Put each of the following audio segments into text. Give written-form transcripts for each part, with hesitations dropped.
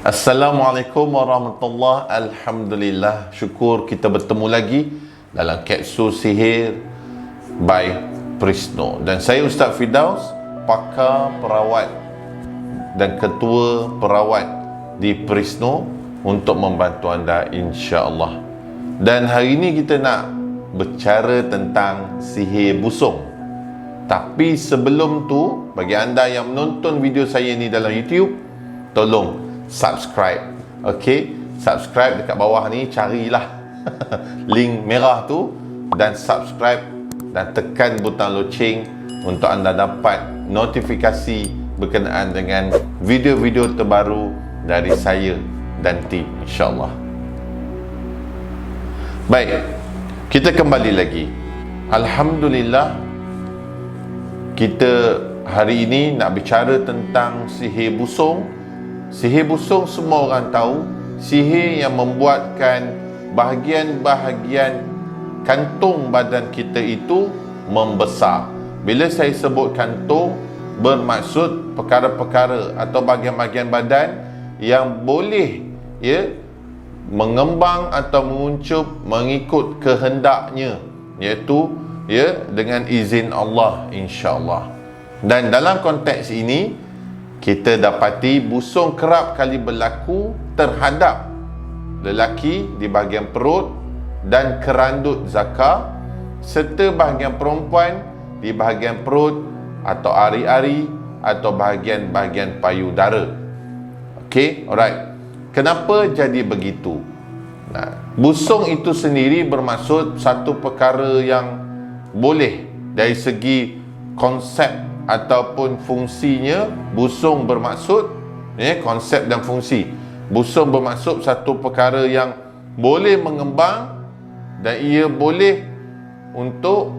Assalamualaikum warahmatullahi. Alhamdulillah, syukur kita bertemu lagi dalam kapsul sihir by Prisno. Dan saya Ustaz Firdaus, pakar perawat dan ketua perawat di Prisno untuk membantu anda insya-Allah. Dan hari ini kita nak bercara tentang sihir busung. Tapi sebelum tu, bagi anda yang menonton video saya ni dalam YouTube, tolong subscribe. Okey, subscribe dekat bawah ni, carilah link merah tu dan subscribe dan tekan butang loceng untuk anda dapat notifikasi berkenaan dengan video-video terbaru dari saya dan tim insya-Allah. Baik, kita kembali lagi. Alhamdulillah, kita hari ini nak bicara tentang sihir busung. Sihir busung semua orang tahu, sihir yang membuatkan bahagian-bahagian kantung badan kita itu membesar. Bila saya sebut kantung, bermaksud perkara-perkara atau bahagian-bahagian badan yang boleh mengembang atau menguncup mengikut kehendaknya, iaitu dengan izin Allah insya-Allah. Dan dalam konteks ini kita dapati busung kerap kali berlaku terhadap lelaki di bahagian perut dan kerandut zakar, serta bahagian perempuan di bahagian perut atau ari-ari atau bahagian-bahagian payudara. Okey, alright. Kenapa jadi begitu? Busung itu sendiri bermaksud satu perkara yang boleh dari segi konsep ataupun fungsinya. Busung bermaksud konsep dan fungsi. Busung bermaksud satu perkara yang boleh mengembang dan ia boleh untuk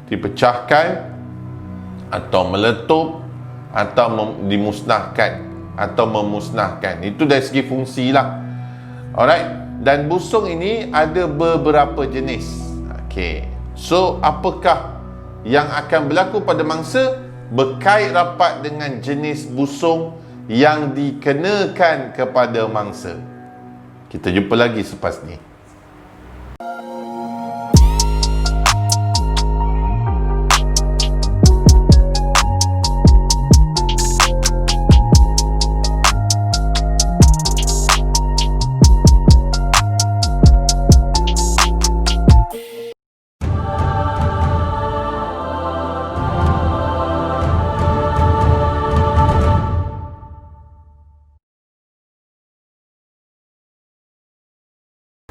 dipecahkan atau meletup atau dimusnahkan atau memusnahkan. Itu dari segi fungsi lah. Alright. Dan busung ini ada beberapa jenis. Okey. So, apakah yang akan berlaku pada mangsa berkait rapat dengan jenis busung yang dikenakan kepada mangsa. Kita jumpa lagi selepas ni.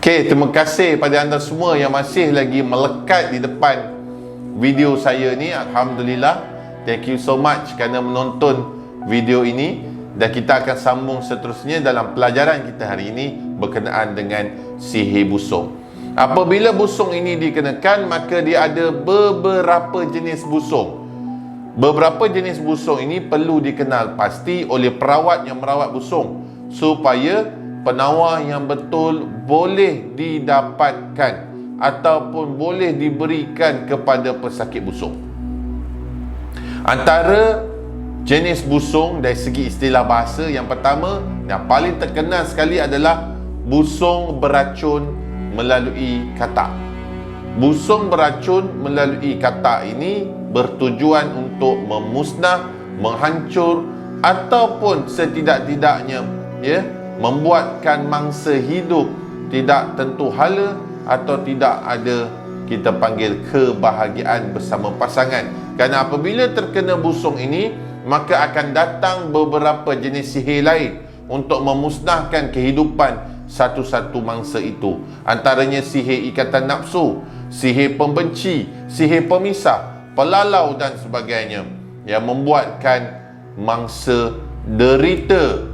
Okey, terima kasih pada anda semua yang masih lagi melekat di depan video saya ni. Alhamdulillah, thank you so much kerana menonton video ini. Dan kita akan sambung seterusnya dalam pelajaran kita hari ini berkenaan dengan sihir busung. Apabila busung ini dikenakan, maka dia ada beberapa jenis busung. Beberapa jenis busung ini perlu dikenal pasti oleh perawat yang merawat busung supaya penawar yang betul boleh didapatkan ataupun boleh diberikan kepada pesakit busung. Antara jenis busung dari segi istilah bahasa, yang pertama, yang paling terkenal sekali adalah busung beracun melalui katak. Busung beracun melalui katak ini bertujuan untuk memusnah, menghancur ataupun setidak-tidaknya membuatkan mangsa hidup tidak tentu hala atau tidak ada, kita panggil, kebahagiaan bersama pasangan. Kerana apabila terkena busung ini, maka akan datang beberapa jenis sihir lain untuk memusnahkan kehidupan satu-satu mangsa itu. Antaranya sihir ikatan nafsu, sihir pembenci, sihir pemisah, pelalau dan sebagainya, yang membuatkan mangsa derita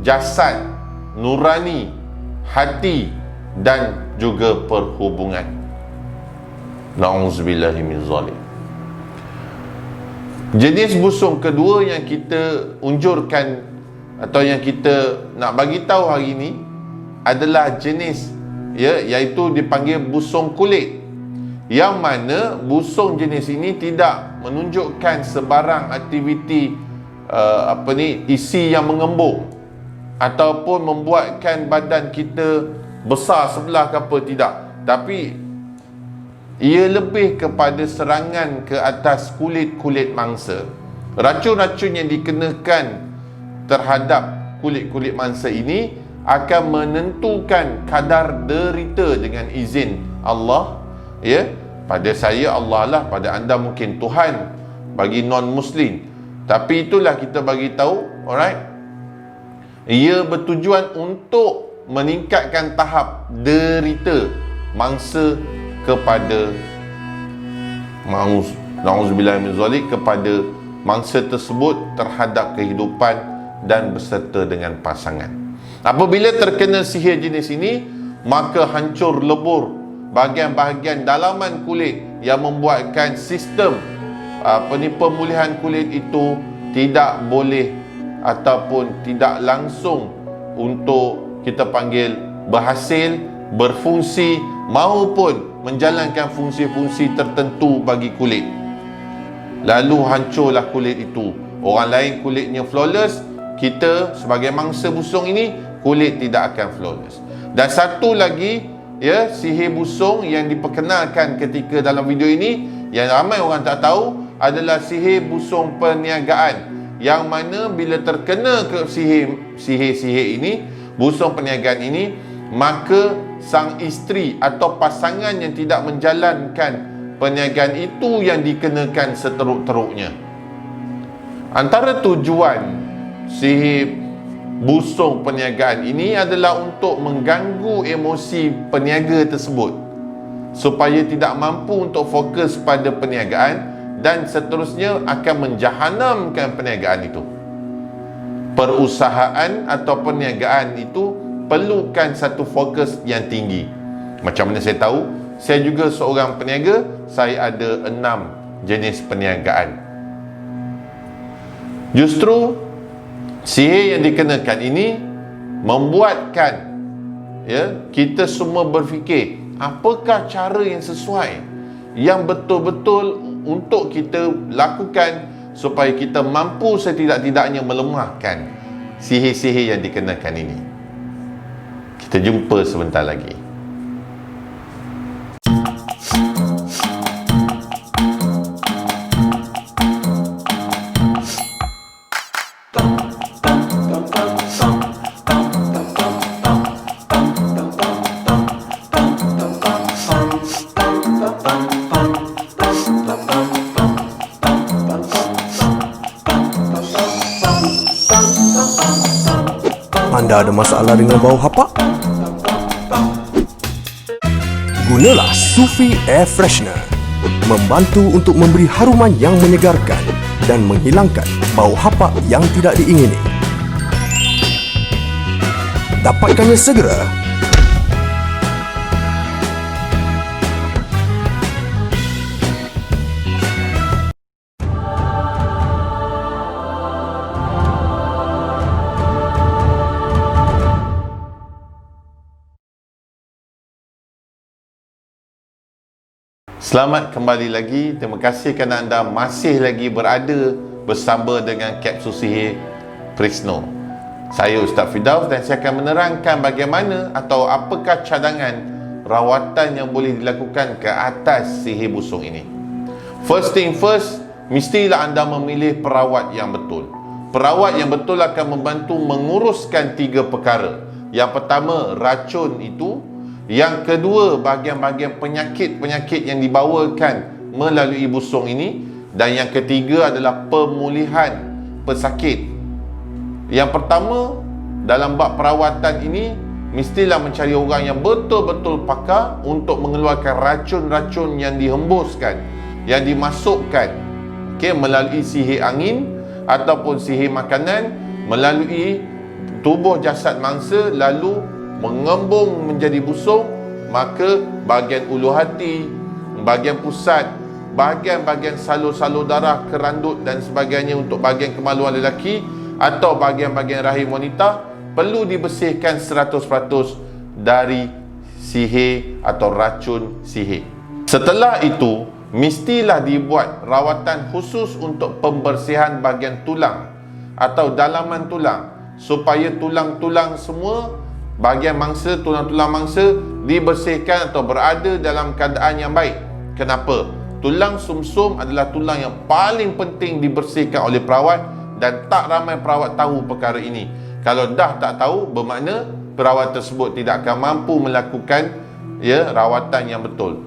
jasad, nurani, hati dan juga perhubungan. Na'udzubillahi min zalim. Jenis busung kedua yang kita unjurkan atau yang kita nak bagi tahu hari ini adalah jenis iaitu dipanggil busung kulit. Yang mana busung jenis ini tidak menunjukkan sebarang aktiviti isi yang mengembung. ataupun membuatkan badan kita besar sebelah ke apa, tidak. Tapi ia lebih kepada serangan ke atas kulit-kulit mangsa. Racun-racun yang dikenakan terhadap kulit-kulit mangsa ini akan menentukan kadar derita dengan izin Allah. Ya, pada saya Allah lah, pada anda mungkin Tuhan, bagi non-Muslim. Tapi itulah kita bagi tahu, alright? Ia bertujuan untuk meningkatkan tahap derita mangsa kepada na'udzubillah min zalik, kepada mangsa tersebut terhadap kehidupan dan berserta dengan pasangan. Apabila terkena sihir jenis ini, maka hancur lebur bahagian-bahagian dalaman kulit yang membuatkan sistem pemulihan kulit itu tidak boleh ataupun tidak langsung untuk kita panggil berhasil, berfungsi maupun menjalankan fungsi-fungsi tertentu bagi kulit. Lalu hancurlah kulit itu. Orang lain kulitnya flawless, kita sebagai mangsa busung ini kulit tidak akan flawless. Dan satu lagi, ya, sihir busung yang diperkenalkan ketika dalam video ini, yang ramai orang tak tahu, adalah sihir busung perniagaan, yang mana bila terkena ke sihir ini, busung perniagaan ini, maka sang isteri atau pasangan yang tidak menjalankan perniagaan itu yang dikenakan seteruk-teruknya. Antara tujuan sihir busung perniagaan ini adalah untuk mengganggu emosi peniaga tersebut supaya tidak mampu untuk fokus pada perniagaan, dan seterusnya akan menjahanamkan perniagaan itu. Perusahaan atau perniagaan itu perlukan satu fokus yang tinggi. Macam mana saya tahu? Saya juga seorang peniaga, saya ada 6 jenis perniagaan. Justru sihir yang dikenakan ini membuatkan, ya, kita semua berfikir, apakah cara yang sesuai, yang betul-betul untuk kita lakukan supaya kita mampu setidak-tidaknya melemahkan sihir-sihir yang dikenakan ini. Kita jumpa sebentar lagi. Anda ada masalah dengan bau hapak? Gunalah Sufi Air Freshener, membantu untuk memberi haruman yang menyegarkan dan menghilangkan bau hapak yang tidak diingini. Dapatkannya segera. Selamat kembali lagi. Terima kasih kerana anda masih lagi berada bersama dengan Kapsul Sihir Prisno. Saya Ustaz Firdaus dan saya akan menerangkan bagaimana atau apakah cadangan rawatan yang boleh dilakukan ke atas sihir busung ini. First thing first, mestilah anda memilih perawat yang betul. Perawat yang betul akan membantu menguruskan 3 perkara. Yang pertama, racun itu. Yang kedua, bahagian-bahagian penyakit-penyakit yang dibawakan melalui busung ini. Dan yang ketiga adalah pemulihan pesakit. Yang pertama, dalam bab perawatan ini, mestilah mencari orang yang betul-betul pakar untuk mengeluarkan racun-racun yang dihembuskan, yang dimasukkan, melalui sihir angin ataupun sihir makanan, melalui tubuh jasad mangsa, lalu mengembung menjadi busung. Maka bahagian ulu hati, bahagian pusat, bahagian-bahagian salur-salur darah, kerandut dan sebagainya untuk bahagian kemaluan lelaki atau bahagian-bahagian rahim wanita perlu dibersihkan 100% dari sihir atau racun sihir. Setelah itu, mestilah dibuat rawatan khusus untuk pembersihan bahagian tulang atau dalaman tulang supaya tulang-tulang semua, bahagian mangsa, tulang-tulang mangsa dibersihkan atau berada dalam keadaan yang baik. Kenapa? Tulang sumsum adalah tulang yang paling penting dibersihkan oleh perawat, dan tak ramai perawat tahu perkara ini. Kalau dah tak tahu, bermakna perawat tersebut tidak akan mampu melakukan rawatan yang betul.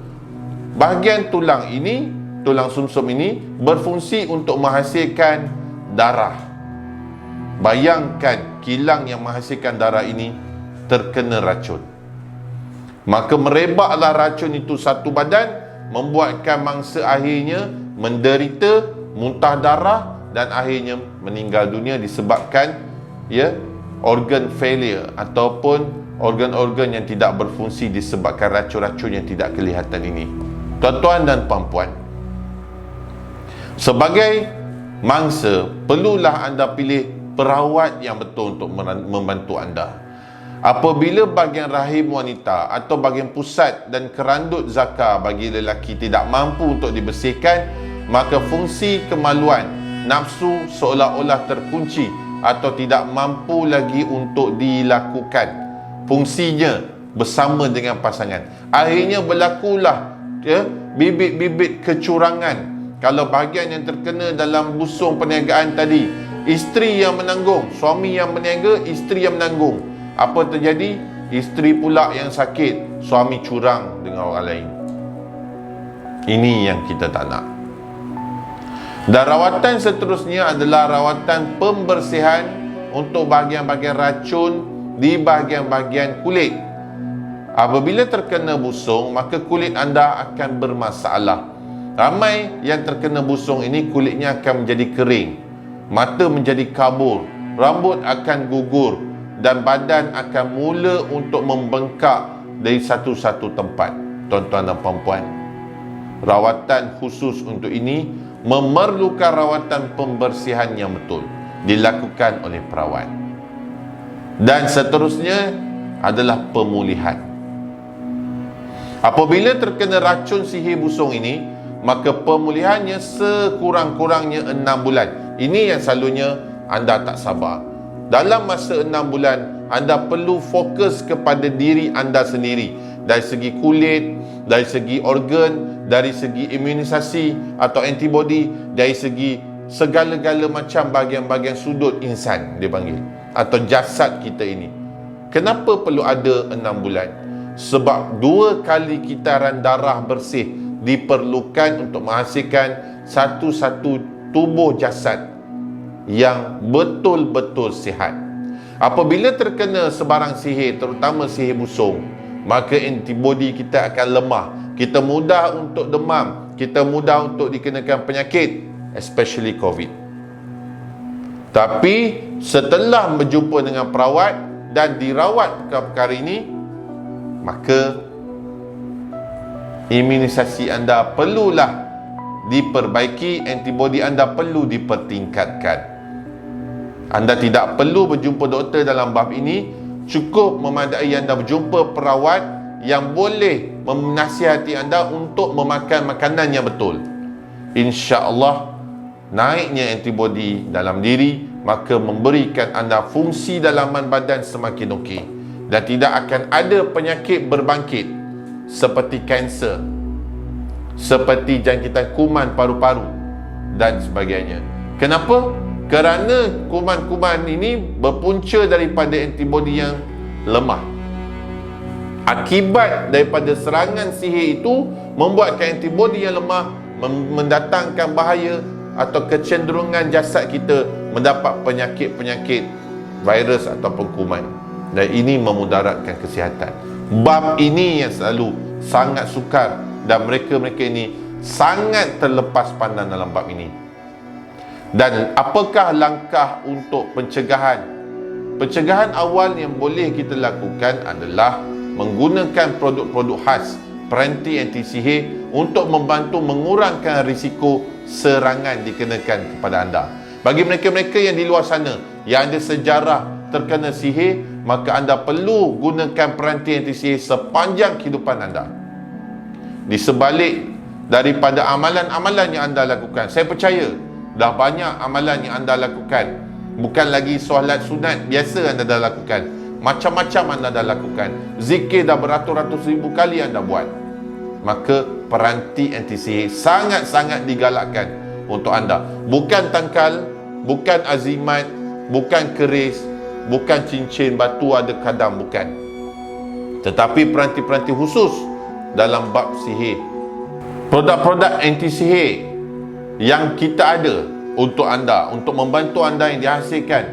Bahagian tulang ini, tulang sumsum ini berfungsi untuk menghasilkan darah. Bayangkan kilang yang menghasilkan darah ini terkena racun, maka merebaklah racun itu satu badan, membuatkan mangsa akhirnya menderita, muntah darah, dan akhirnya meninggal dunia disebabkan organ failure ataupun organ-organ yang tidak berfungsi disebabkan racun-racun yang tidak kelihatan ini. Tuan-tuan dan puan-puan, sebagai mangsa, perlulah anda pilih perawat yang betul untuk membantu anda. Apabila bahagian rahim wanita atau bahagian pusat dan kerandut zakar bagi lelaki tidak mampu untuk dibersihkan, maka fungsi kemaluan, nafsu seolah-olah terkunci atau tidak mampu lagi untuk dilakukan fungsinya bersama dengan pasangan. Akhirnya berlakulah bibit-bibit kecurangan. Kalau bahagian yang terkena dalam busung perniagaan tadi, isteri yang menanggung, suami yang berniaga, isteri yang menanggung. Apa terjadi? Isteri pula yang sakit, suami curang dengan orang lain. Ini yang kita tak nak. Dan rawatan seterusnya adalah rawatan pembersihan untuk bahagian-bahagian racun di bahagian-bahagian kulit. Apabila terkena busung, maka kulit anda akan bermasalah. Ramai yang terkena busung ini kulitnya akan menjadi kering, mata menjadi kabur, rambut akan gugur, dan badan akan mula untuk membengkak dari satu-satu tempat. Tuan-tuan dan puan-puan, rawatan khusus untuk ini memerlukan rawatan pembersihan yang betul dilakukan oleh perawat. Dan seterusnya adalah pemulihan. Apabila terkena racun sihir busung ini, maka pemulihannya sekurang-kurangnya 6 bulan. Ini yang selalunya anda tak sabar. Dalam masa 6 bulan, anda perlu fokus kepada diri anda sendiri. Dari segi kulit, dari segi organ, dari segi imunisasi atau antibody, dari segi segala-gala macam bahagian-bahagian sudut insan dipanggil, atau jasad kita ini. Kenapa perlu ada 6 bulan? Sebab 2 kali kitaran darah bersih diperlukan untuk menghasilkan satu-satu tubuh jasad yang betul-betul sihat. Apabila terkena sebarang sihir, terutama sihir busung, maka antibody kita akan lemah. Kita mudah untuk demam, kita mudah untuk dikenakan penyakit, especially COVID. Tapi setelah berjumpa dengan perawat dan dirawat perkara ini, maka imunisasi anda perlulah diperbaiki, antibody anda perlu dipertingkatkan. Anda tidak perlu berjumpa doktor dalam bab ini, cukup memadai anda berjumpa perawat yang boleh menasihati anda untuk memakan makanan yang betul. InsyaAllah, naiknya antibody dalam diri maka memberikan anda fungsi dalaman badan semakin okey, dan tidak akan ada penyakit berbangkit seperti kanser, seperti jangkitan kuman paru-paru dan sebagainya. Kenapa? Kerana kuman-kuman ini berpunca daripada antibody yang lemah. Akibat daripada serangan sihir itu membuatkan antibody yang lemah mendatangkan bahaya atau kecenderungan jasad kita mendapat penyakit-penyakit virus ataupun kuman, dan ini memudaratkan kesihatan. Bab ini yang selalu sangat sukar, dan mereka-mereka ini sangat terlepas pandang dalam bab ini. Dan apakah langkah untuk pencegahan? Pencegahan awal yang boleh kita lakukan adalah menggunakan produk-produk khas peranti anti sihir untuk membantu mengurangkan risiko serangan dikenakan kepada anda. Bagi mereka-mereka yang di luar sana yang ada sejarah terkena sihir, maka anda perlu gunakan peranti anti sihir sepanjang kehidupan anda. Di sebalik daripada amalan-amalan yang anda lakukan, saya percaya dah banyak amalan yang anda lakukan Bukan lagi solat sunat biasa anda dah lakukan. Macam-macam anda dah lakukan. Zikir dah beratus-ratus ribu kali anda buat. Maka peranti anti sihir sangat-sangat digalakkan untuk anda. Bukan tangkal, bukan azimat, bukan keris, bukan cincin, batu ada kadam, bukan. Tetapi peranti-peranti khusus dalam bab sihir. Produk-produk anti sihir yang kita ada untuk anda, untuk membantu anda yang dihasilkan,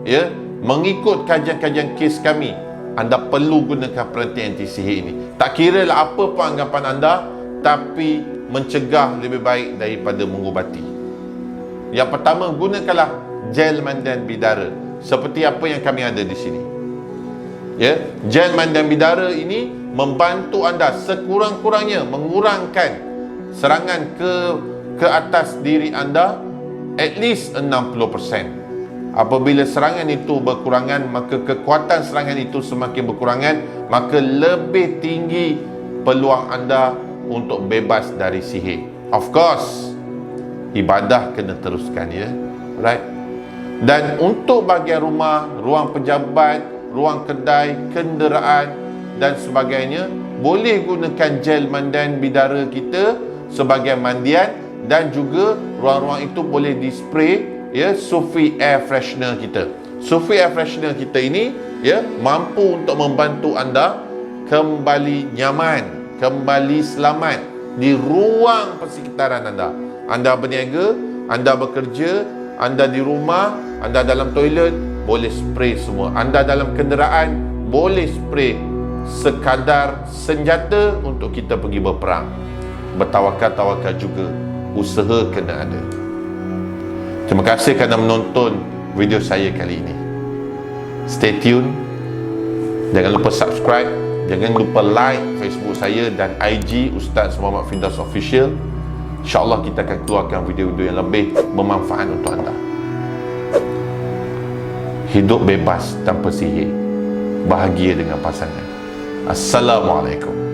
ya, mengikut kajian-kajian kes kami, anda perlu gunakan peranti anti sihir ini. Tak kira lah apa pun anggapan anda, tapi mencegah lebih baik daripada mengubati. Yang pertama, gunakanlah gel mandan bidara seperti apa yang kami ada di sini. Ya, gel mandan bidara ini membantu anda sekurang-kurangnya mengurangkan serangan ke atas diri anda at least 60%. Apabila serangan itu berkurangan, maka kekuatan serangan itu semakin berkurangan, maka lebih tinggi peluang anda untuk bebas dari sihir. Of course, ibadah kena teruskan, ya. Right? Dan untuk bahagian rumah, ruang pejabat, ruang kedai, kenderaan dan sebagainya, boleh gunakan gel mandan bidara kita sebagai mandian, dan juga ruang-ruang itu boleh dispray, ya, Sufi air freshener kita. Sufi air freshener kita ini, ya, mampu untuk membantu anda kembali nyaman, kembali selamat di ruang persekitaran anda. Anda berniaga, anda bekerja, anda di rumah, anda dalam toilet, boleh spray semua. Anda dalam kenderaan, boleh spray sekadar senjata untuk kita pergi berperang. Bertawakal-tawakal juga, usaha kena ada. Terima kasih kerana menonton video saya kali ini. Stay tune. Jangan lupa subscribe. Jangan lupa like Facebook saya dan IG Ustaz Muhammad Firdaus Official. InsyaAllah kita akan keluarkan video-video yang lebih bermanfaat untuk anda. Hidup bebas tanpa sihir, bahagia dengan pasangan. Assalamualaikum.